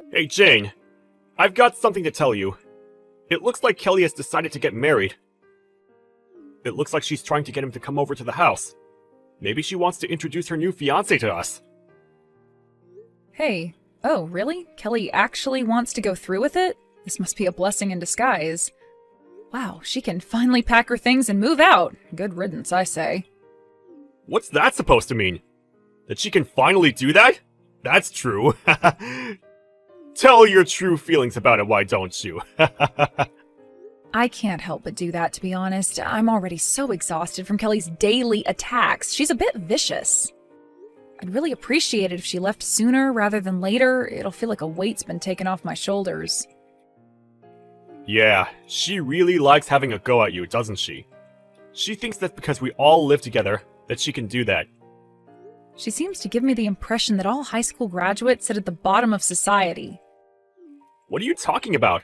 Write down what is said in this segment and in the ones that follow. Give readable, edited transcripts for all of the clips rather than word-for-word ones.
Hey Jane, I've got something to tell you. It looks like Kelly has decided to get married. It looks like she's trying to get him to come over to the house. Maybe she wants to introduce her new fiancé to us. Hey, oh, really? Kelly actually wants to go through with it? This must be a blessing in disguise. Wow, she can finally pack her things and move out. Good riddance, I say. What's that supposed to mean? That she can finally do that? That's true. Tell your true feelings about it, why don't you? I can't help but do that, to be honest. I'm already so exhausted from Kelly's daily attacks. She's a bit vicious. I'd really appreciate it if she left sooner rather than later. It'll feel like a weight's been taken off my shoulders. Yeah, she really likes having a go at you, doesn't she? She thinks that because we all live together, that she can do that. She seems to give me the impression that all high school graduates sit at the bottom of society. What are you talking about?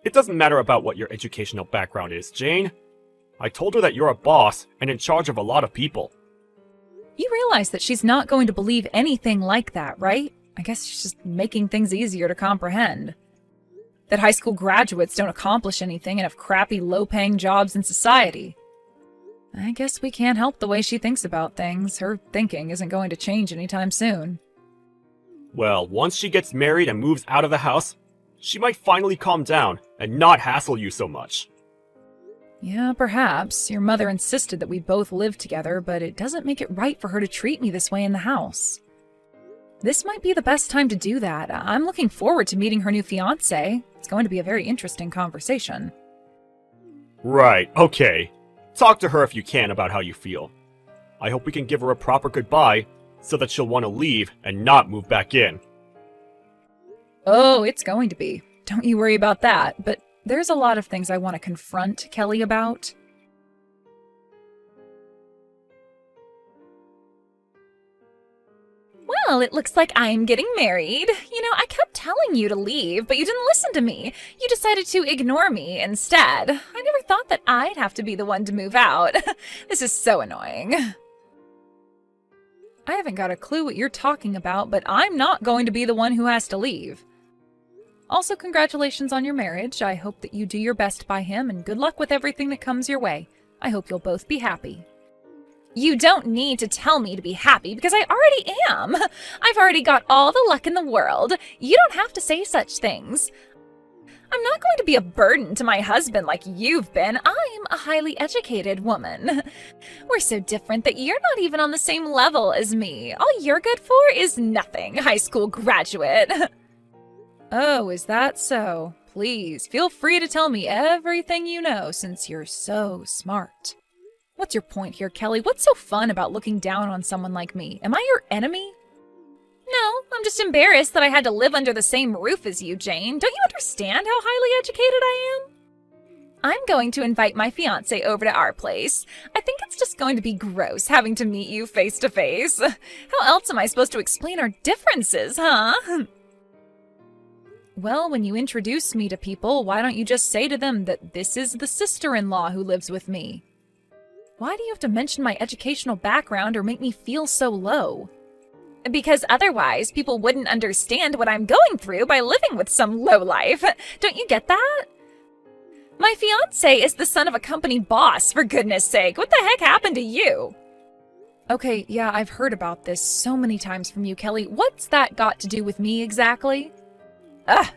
It doesn't matter about what your educational background is, Jane. I told her that you're a boss and in charge of a lot of people. You realize that she's not going to believe anything like that, right? I guess she's just making things easier to comprehend. That high school graduates don't accomplish anything and have crappy, low-paying jobs in society. I guess we can't help the way she thinks about things. Her thinking isn't going to change anytime soon. Well, once she gets married and moves out of the house, she might finally calm down and not hassle you so much. Yeah, perhaps. Your mother insisted that we both live together, but it doesn't make it right for her to treat me this way in the house. This might be the best time to do that. I'm looking forward to meeting her new fiancé. It's going to be a very interesting conversation. Right, okay. Talk to her if you can about how you feel. I hope we can give her a proper goodbye so that she'll want to leave and not move back in. Oh, it's going to be. Don't you worry about that, but there's a lot of things I want to confront Kelly about. Well, it looks like I'm getting married. You know, I kept telling you to leave, but you didn't listen to me. You decided to ignore me instead. I never thought that I'd have to be the one to move out. This is so annoying. I haven't got a clue what you're talking about, but I'm not going to be the one who has to leave. Also, congratulations on your marriage. I hope that you do your best by him, and good luck with everything that comes your way. I hope you'll both be happy. You don't need to tell me to be happy because I already am. I've already got all the luck in the world. You don't have to say such things. I'm not going to be a burden to my husband like you've been. I'm a highly educated woman. We're so different that you're not even on the same level as me. All you're good for is nothing, high school graduate. Oh, is that so? Please, feel free to tell me everything you know since you're so smart. What's your point here, Kelly? What's so fun about looking down on someone like me? Am I your enemy? No, I'm just embarrassed that I had to live under the same roof as you, Jane. Don't you understand how highly educated I am? I'm going to invite my fiancé over to our place. I think it's just going to be gross having to meet you face to face. How else am I supposed to explain our differences, huh? Well, when you introduce me to people, why don't you just say to them that this is the sister-in-law who lives with me? Why do you have to mention my educational background or make me feel so low? Because otherwise, people wouldn't understand what I'm going through by living with some lowlife. Don't you get that? My fiancé is the son of a company boss, for goodness sake. What the heck happened to you? Okay, yeah, I've heard about this so many times from you, Kelly. What's that got to do with me exactly?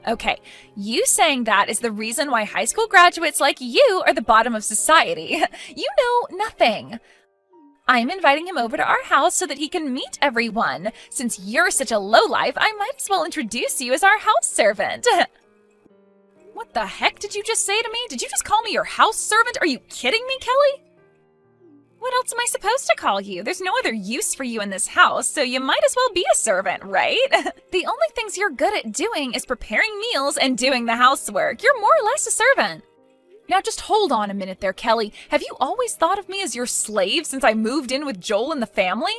Okay. You saying that is the reason why high school graduates like you are the bottom of society. You know nothing. I'm inviting him over to our house so that he can meet everyone. Since you're such a lowlife, I might as well introduce you as our house servant. What the heck did you just say to me? Did you just call me your house servant? Are you kidding me, Kelly? What else am I supposed to call you? There's no other use for you in this house, so you might as well be a servant, right? The only things you're good at doing is preparing meals and doing the housework. You're more or less a servant. Now just hold on a minute there, Kelly. Have you always thought of me as your slave since I moved in with Joel and the family?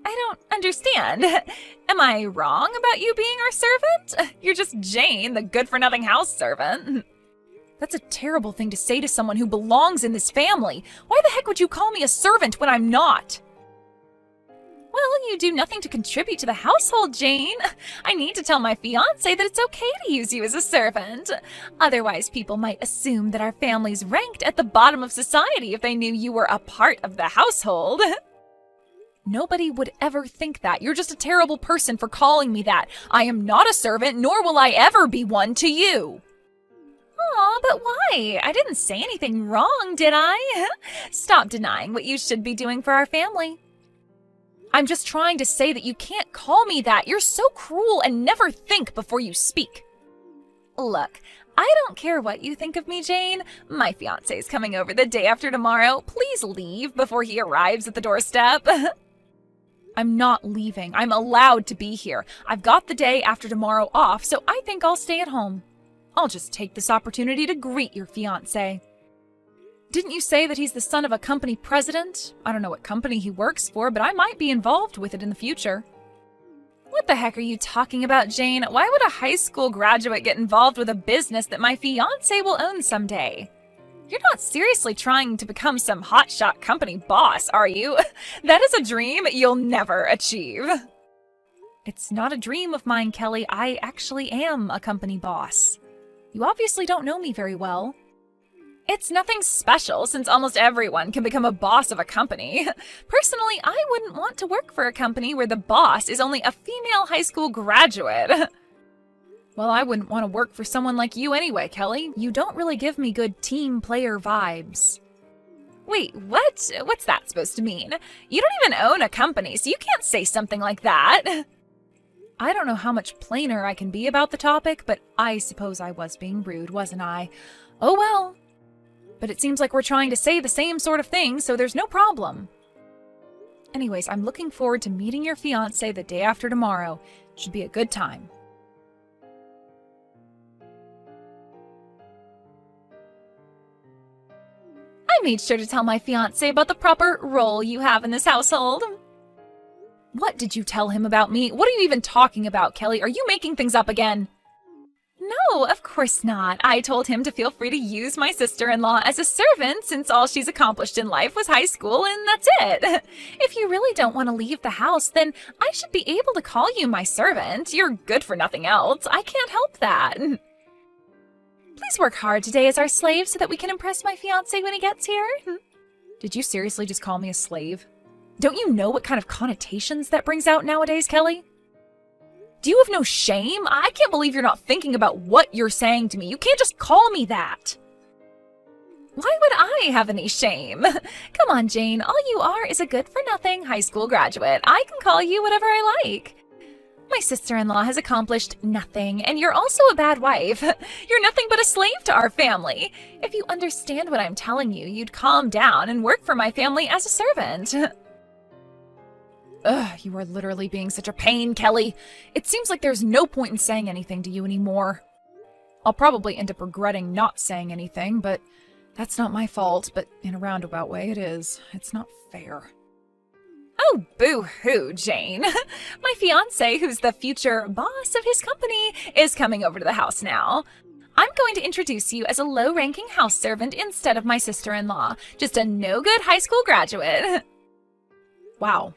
I don't understand. Am I wrong about you being our servant? You're just Jane, the good-for-nothing house servant. That's a terrible thing to say to someone who belongs in this family. Why the heck would you call me a servant when I'm not? Well, you do nothing to contribute to the household, Jane. I need to tell my fiancé that it's okay to use you as a servant. Otherwise, people might assume that our family's ranked at the bottom of society if they knew you were a part of the household. Nobody would ever think that. You're just a terrible person for calling me that. I am not a servant, nor will I ever be one to you. Aw, but why? I didn't say anything wrong, did I? Stop denying what you should be doing for our family. I'm just trying to say that you can't call me that. You're so cruel and never think before you speak. Look, I don't care what you think of me, Jane. My fiancé's coming over the day after tomorrow. Please leave before he arrives at the doorstep. I'm not leaving. I'm allowed to be here. I've got the day after tomorrow off, so I think I'll stay at home. I'll just take this opportunity to greet your fiancé. Didn't you say that he's the son of a company president? I don't know what company he works for, but I might be involved with it in the future. What the heck are you talking about, Jane? Why would a high school graduate get involved with a business that my fiancé will own someday? You're not seriously trying to become some hotshot company boss, are you? That is a dream you'll never achieve. It's not a dream of mine, Kelly. I actually am a company boss. You obviously don't know me very well. It's nothing special since almost everyone can become a boss of a company. Personally, I wouldn't want to work for a company where the boss is only a female high school graduate. Well, I wouldn't want to work for someone like you anyway, Kelly. You don't really give me good team player vibes. Wait, what? What's that supposed to mean? You don't even own a company, so you can't say something like that. I don't know how much plainer I can be about the topic, but I suppose I was being rude, wasn't I? Oh well. But it seems like we're trying to say the same sort of thing, so there's no problem. Anyways, I'm looking forward to meeting your fiancé the day after tomorrow. It should be a good time. I made sure to tell my fiancé about the proper role you have in this household. What did you tell him about me? What are you even talking about, Kelly? Are you making things up again? No, of course not. I told him to feel free to use my sister-in-law as a servant since all she's accomplished in life was high school and that's it. If you really don't want to leave the house, then I should be able to call you my servant. You're good for nothing else. I can't help that. Please work hard today as our slave so that we can impress my fiancé when he gets here. Did you seriously just call me a slave? Don't you know what kind of connotations that brings out nowadays, Kelly? Do you have no shame? I can't believe you're not thinking about what you're saying to me. You can't just call me that. Why would I have any shame? Come on, Jane. All you are is a good-for-nothing high school graduate. I can call you whatever I like. My sister-in-law has accomplished nothing, and you're also a bad wife. You're nothing but a slave to our family. If you understand what I'm telling you, you'd calm down and work for my family as a servant. Ugh, you are literally being such a pain, Kelly. It seems like there's no point in saying anything to you anymore. I'll probably end up regretting not saying anything, but that's not my fault, but in a roundabout way it is. It's not fair. Oh, boo-hoo, Jane. My fiancé, who's the future boss of his company, is coming over to the house now. I'm going to introduce you as a low-ranking house servant instead of my sister-in-law. Just a no-good high school graduate. Wow.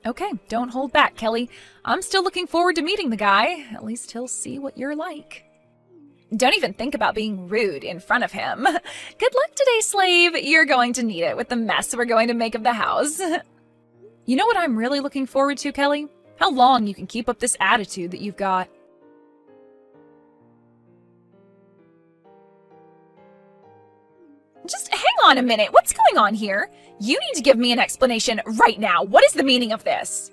Okay, don't hold back, Kelly. I'm still looking forward to meeting the guy. At least he'll see what you're like. Don't even think about being rude in front of him. Good luck today, slave. You're going to need it with the mess we're going to make of the house. You know what I'm really looking forward to, Kelly? How long you can keep up this attitude that you've got. Just hang on a minute. What's going on here? You need to give me an explanation right now. What is the meaning of this?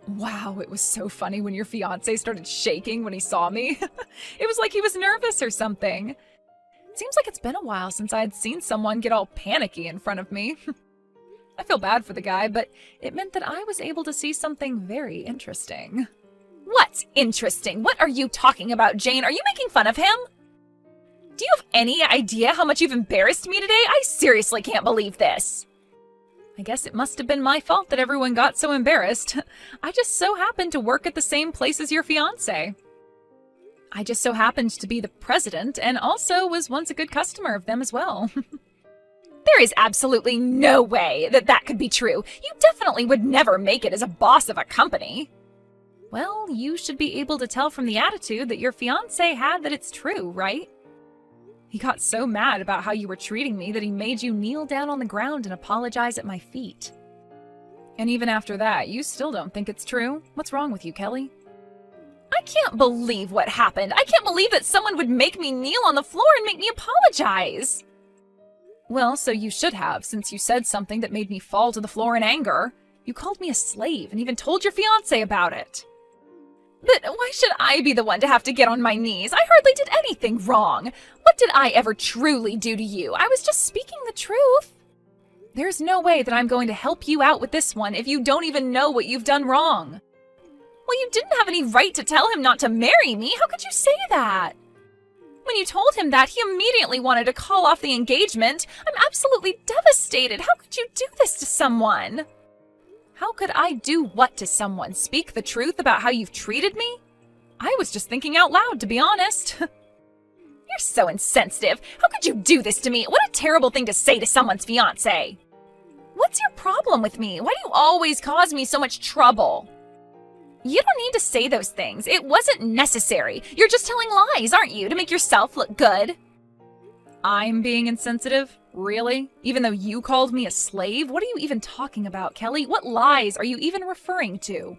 Wow, it was so funny when your fiancé started shaking when he saw me. It was like he was nervous or something. It seems like it's been a while since I'd seen someone get all panicky in front of me. I feel bad for the guy, but it meant that I was able to see something very interesting. What's interesting? What are you talking about, Jane? Are you making fun of him? Do you have any idea how much you've embarrassed me today? I seriously can't believe this. I guess it must have been my fault that everyone got so embarrassed. I just so happened to work at the same place as your fiancé. I just so happened to be the president and also was once a good customer of them as well. There is absolutely no way that that could be true. You definitely would never make it as a boss of a company. Well, you should be able to tell from the attitude that your fiancé had that it's true, right? He got so mad about how you were treating me that he made you kneel down on the ground and apologize at my feet. And even after that, you still don't think it's true? What's wrong with you, Kelly? I can't believe what happened. I can't believe that someone would make me kneel on the floor and make me apologize. Well, so you should have, since you said something that made me fall to the floor in anger. You called me a slave and even told your fiancé about it. But why should I be the one to have to get on my knees? I hardly did anything wrong. What did I ever truly do to you? I was just speaking the truth. There's no way that I'm going to help you out with this one if you don't even know what you've done wrong. Well, you didn't have any right to tell him not to marry me. How could you say that? When you told him that, he immediately wanted to call off the engagement. I'm absolutely devastated. How could you do this to someone? How could I do what to someone? Speak the truth about how you've treated me? I was just thinking out loud, to be honest. You're so insensitive. How could you do this to me? What a terrible thing to say to someone's fiancé. What's your problem with me? Why do you always cause me so much trouble? You don't need to say those things. It wasn't necessary. You're just telling lies, aren't you, to make yourself look good? I'm being insensitive? Really? Even though you called me a slave? What are you even talking about, Kelly? What lies are you even referring to?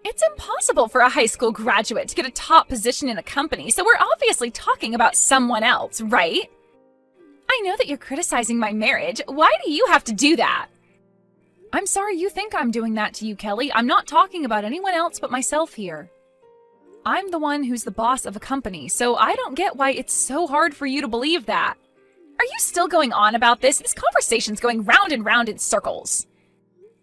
It's impossible for a high school graduate to get a top position in a company, so we're obviously talking about someone else, right? I know that you're criticizing my marriage. Why do you have to do that? I'm sorry you think I'm doing that to you, Kelly. I'm not talking about anyone else but myself here. I'm the one who's the boss of a company, so I don't get why it's so hard for you to believe that. Are you still going on about this? This conversation's going round and round in circles.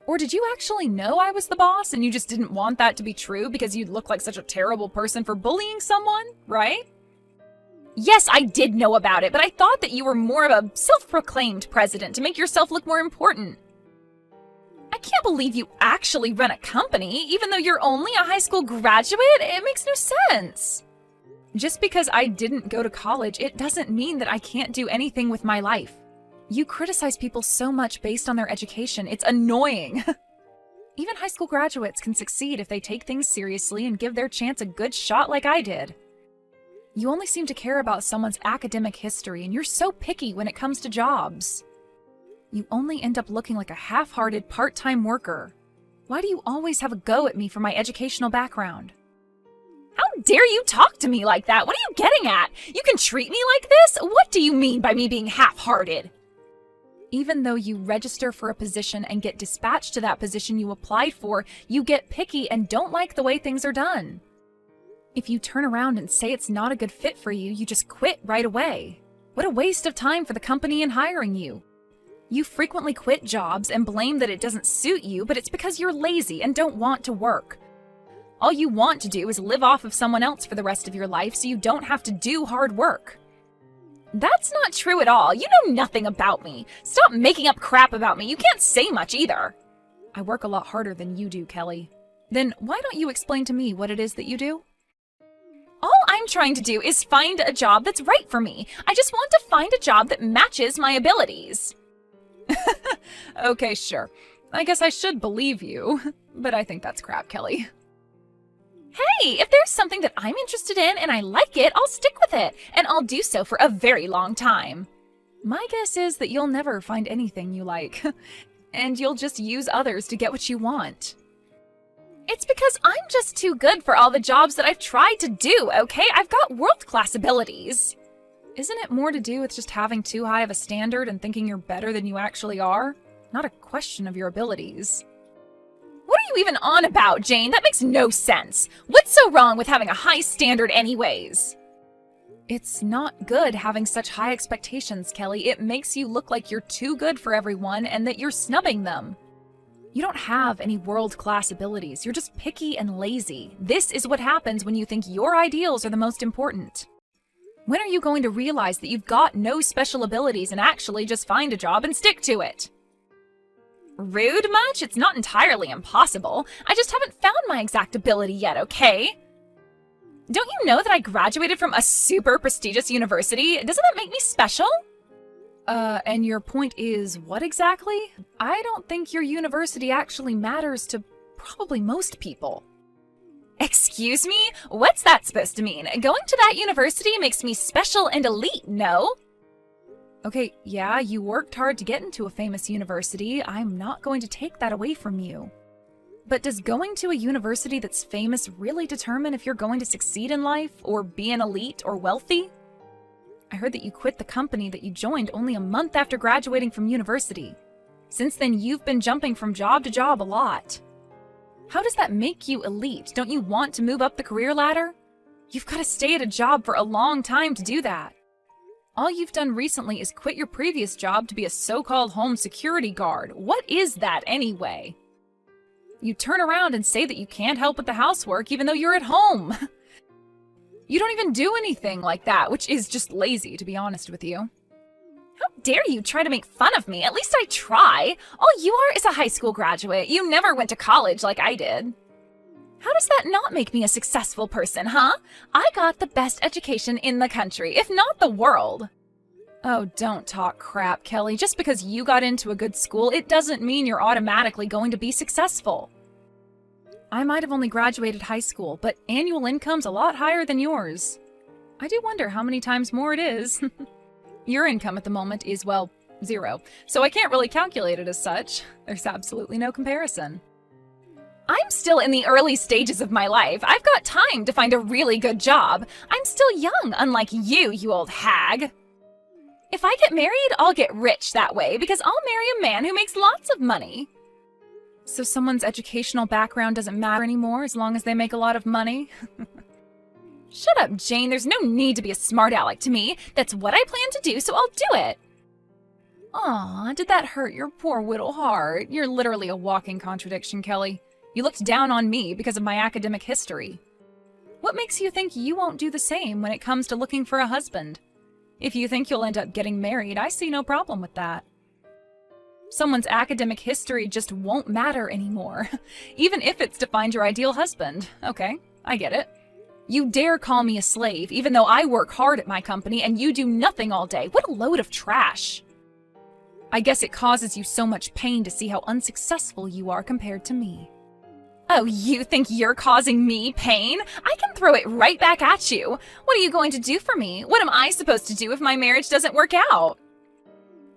Or did you actually know I was the boss and you just didn't want that to be true because you'd look like such a terrible person for bullying someone, right? Yes, I did know about it, but I thought that you were more of a self-proclaimed president to make yourself look more important. I can't believe you actually run a company, even though you're only a high school graduate. It makes no sense. Just because I didn't go to college, it doesn't mean that I can't do anything with my life. You criticize people so much based on their education. It's annoying. Even high school graduates can succeed if they take things seriously and give their chance a good shot like I did. You only seem to care about someone's academic history, and you're so picky when it comes to jobs. You only end up looking like a half-hearted part-time worker. Why do you always have a go at me for my educational background? How dare you talk to me like that? What are you getting at? You can treat me like this? What do you mean by me being half-hearted? Even though you register for a position and get dispatched to that position you applied for, you get picky and don't like the way things are done. If you turn around and say it's not a good fit for you, you just quit right away. What a waste of time for the company in hiring you. You frequently quit jobs and blame that it doesn't suit you, but it's because you're lazy and don't want to work. All you want to do is live off of someone else for the rest of your life so you don't have to do hard work. That's not true at all. You know nothing about me. Stop making up crap about me. You can't say much either. I work a lot harder than you do, Kelly. Then why don't you explain to me what it is that you do? All I'm trying to do is find a job that's right for me. I just want to find a job that matches my abilities. Okay, sure. I guess I should believe you, but I think that's crap, Kelly. Hey, if there's something that I'm interested in and I like it, I'll stick with it, and I'll do so for a very long time. My guess is that you'll never find anything you like, and you'll just use others to get what you want. It's because I'm just too good for all the jobs that I've tried to do, okay? I've got world-class abilities. Isn't it more to do with just having too high of a standard and thinking you're better than you actually are? Not a question of your abilities. What are you even on about, Jane? That makes no sense. What's so wrong with having a high standard anyways? It's not good having such high expectations, Kelly. It makes you look like you're too good for everyone and that you're snubbing them. You don't have any world-class abilities. You're just picky and lazy. This is what happens when you think your ideals are the most important. When are you going to realize that you've got no special abilities and actually just find a job and stick to it? Rude much? It's not entirely impossible. I just haven't found my exact ability yet, okay? Don't you know that I graduated from a super prestigious university? Doesn't that make me special? And your point is what exactly? I don't think your university actually matters to probably most people. Excuse me? What's that supposed to mean? Going to that university makes me special and elite, no? Okay, yeah, you worked hard to get into a famous university. I'm not going to take that away from you. But does going to a university that's famous really determine if you're going to succeed in life, or be an elite or wealthy? I heard that you quit the company that you joined only a month after graduating from university. Since then, you've been jumping from job to job a lot. How does that make you elite? Don't you want to move up the career ladder? You've got to stay at a job for a long time to do that. All you've done recently is quit your previous job to be a so-called home security guard. What is that anyway? You turn around and say that you can't help with the housework even though you're at home. You don't even do anything like that, which is just lazy, to be honest with you. How dare you try to make fun of me? At least I try. All you are is a high school graduate. You never went to college like I did. How does that not make me a successful person, huh? I got the best education in the country, if not the world. Oh, don't talk crap, Kelly. Just because you got into a good school, it doesn't mean you're automatically going to be successful. I might have only graduated high school, but annual income's a lot higher than yours. I do wonder how many times more it is. Your income at the moment is, well, 0, so I can't really calculate it as such. There's absolutely no comparison. I'm still in the early stages of my life. I've got time to find a really good job. I'm still young, unlike you old hag. If I get married, I'll get rich that way because I'll marry a man who makes lots of money. So someone's educational background doesn't matter anymore as long as they make a lot of money? Shut up, Jane. There's no need to be a smart aleck to me. That's what I plan to do, so I'll do it. Aw, did that hurt your poor little heart? You're literally a walking contradiction, Kelly. You looked down on me because of my academic history. What makes you think you won't do the same when it comes to looking for a husband? If you think you'll end up getting married, I see no problem with that. Someone's academic history just won't matter anymore, even if it's to find your ideal husband. Okay, I get it. You dare call me a slave, even though I work hard at my company and you do nothing all day. What a load of trash. I guess it causes you so much pain to see how unsuccessful you are compared to me. Oh, you think you're causing me pain? I can throw it right back at you. What are you going to do for me? What am I supposed to do if my marriage doesn't work out?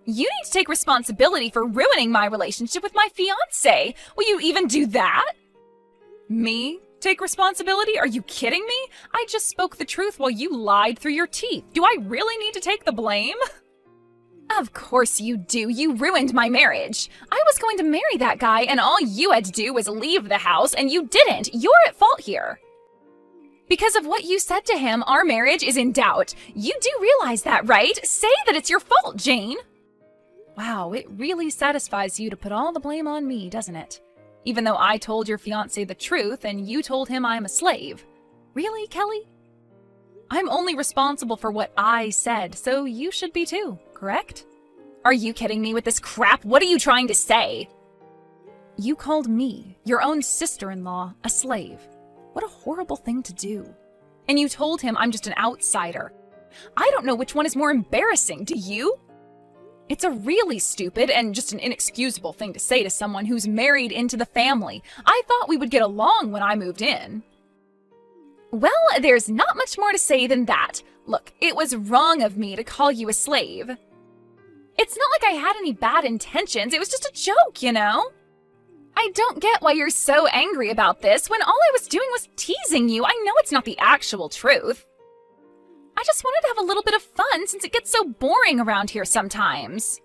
You need to take responsibility for ruining my relationship with my fiancé. Will you even do that? Me? Take responsibility? Are you kidding me? I just spoke the truth while you lied through your teeth. Do I really need to take the blame? Of course you do. You ruined my marriage. I was going to marry that guy and all you had to do was leave the house and you didn't. You're at fault here. Because of what you said to him, our marriage is in doubt. You do realize that, right? Say that it's your fault, Jane. Wow, it really satisfies you to put all the blame on me, doesn't it? Even though I told your fiancé the truth and you told him I'm a slave. Really, Kelly? I'm only responsible for what I said, so you should be too, correct? Are you kidding me with this crap? What are you trying to say? You called me, your own sister-in-law, a slave. What a horrible thing to do. And you told him I'm just an outsider. I don't know which one is more embarrassing, do you? It's a really stupid and just an inexcusable thing to say to someone who's married into the family. I thought we would get along when I moved in. Well, there's not much more to say than that. Look, it was wrong of me to call you a slave. It's not like I had any bad intentions. It was just a joke, you know? I don't get why you're so angry about this when all I was doing was teasing you. I know it's not the actual truth. I just wanted to have a little bit of fun since it gets so boring around here sometimes.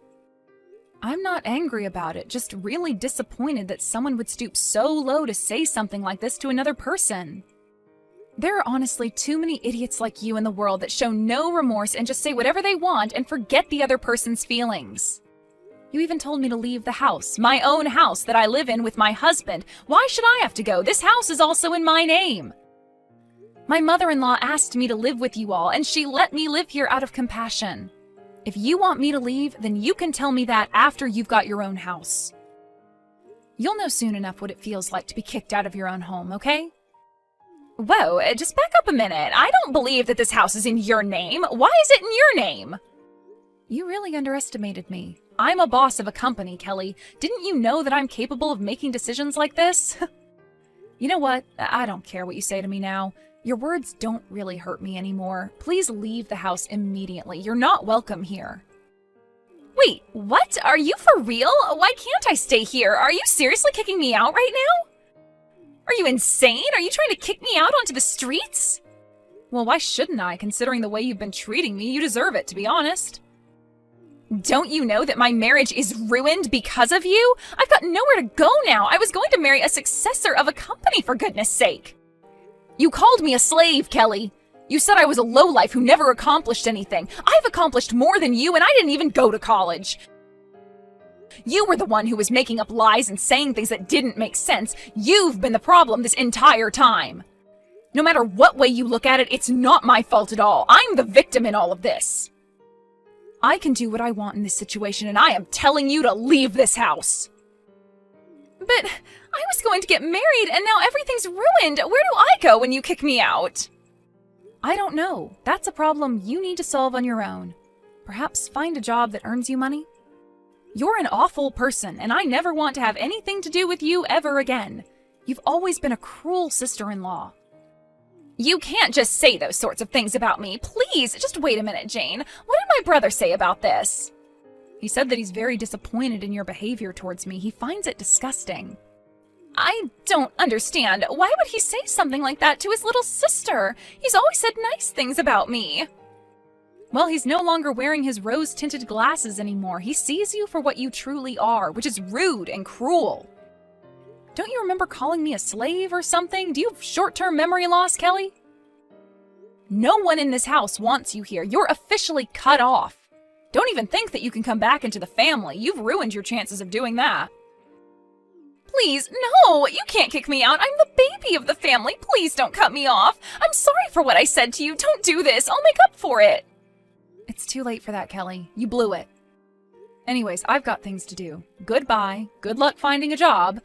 I'm not angry about it, just really disappointed that someone would stoop so low to say something like this to another person. There are honestly too many idiots like you in the world that show no remorse and just say whatever they want and forget the other person's feelings. You even told me to leave the house, my own house that I live in with my husband. Why should I have to go? This house is also in my name. My mother-in-law asked me to live with you all, and she let me live here out of compassion. If you want me to leave, then you can tell me that after you've got your own house. You'll know soon enough what it feels like to be kicked out of your own home, okay? Whoa, just back up a minute. I don't believe that this house is in your name. Why is it in your name? You really underestimated me. I'm a boss of a company, Kelly. Didn't you know that I'm capable of making decisions like this? You know what? I don't care what you say to me now. Your words don't really hurt me anymore. Please leave the house immediately. You're not welcome here. Wait, what? Are you for real? Why can't I stay here? Are you seriously kicking me out right now? Are you insane? Are you trying to kick me out onto the streets? Well, why shouldn't I, considering the way you've been treating me? You deserve it, to be honest. Don't you know that my marriage is ruined because of you? I've got nowhere to go now. I was going to marry a successor of a company, for goodness sake. You called me a slave, Kelly. You said I was a lowlife who never accomplished anything. I've accomplished more than you, and I didn't even go to college. You were the one who was making up lies and saying things that didn't make sense. You've been the problem this entire time. No matter what way you look at it, it's not my fault at all. I'm the victim in all of this. I can do what I want in this situation, and I am telling you to leave this house. But I was going to get married, and now everything's ruined. Where do I go when you kick me out? I don't know. That's a problem you need to solve on your own. Perhaps find a job that earns you money? You're an awful person, and I never want to have anything to do with you ever again. You've always been a cruel sister-in-law. You can't just say those sorts of things about me. Please, just wait a minute, Jane. What did my brother say about this? He said that he's very disappointed in your behavior towards me. He finds it disgusting. I don't understand. Why would he say something like that to his little sister? He's always said nice things about me. Well, he's no longer wearing his rose-tinted glasses anymore. He sees you for what you truly are, which is rude and cruel. Don't you remember calling me a slave or something? Do you have short-term memory loss, Kelly? No one in this house wants you here. You're officially cut off. Don't even think that you can come back into the family. You've ruined your chances of doing that. Please, no! You can't kick me out. I'm the baby of the family. Please don't cut me off. I'm sorry for what I said to you. Don't do this. I'll make up for it. It's too late for that, Kelly. You blew it. Anyways, I've got things to do. Goodbye. Good luck finding a job.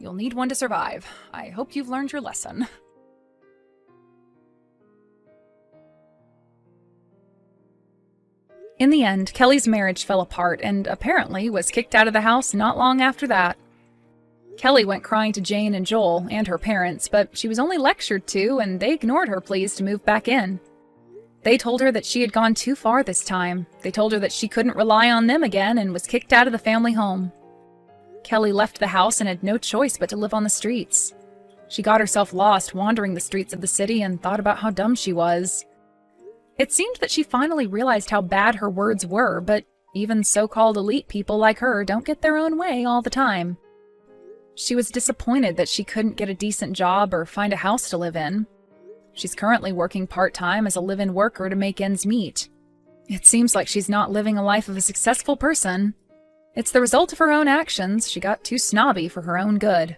You'll need one to survive. I hope you've learned your lesson. In the end, Kelly's marriage fell apart and apparently was kicked out of the house not long after that. Kelly went crying to Jane and Joel and her parents, but she was only lectured to, and they ignored her pleas to move back in. They told her that she had gone too far this time. They told her that she couldn't rely on them again and was kicked out of the family home. Kelly left the house and had no choice but to live on the streets. She got herself lost wandering the streets of the city and thought about how dumb she was. It seemed that she finally realized how bad her words were, but even so-called elite people like her don't get their own way all the time. She was disappointed that she couldn't get a decent job or find a house to live in. She's currently working part-time as a live-in worker to make ends meet. It seems like she's not living a life of a successful person. It's the result of her own actions. She got too snobby for her own good.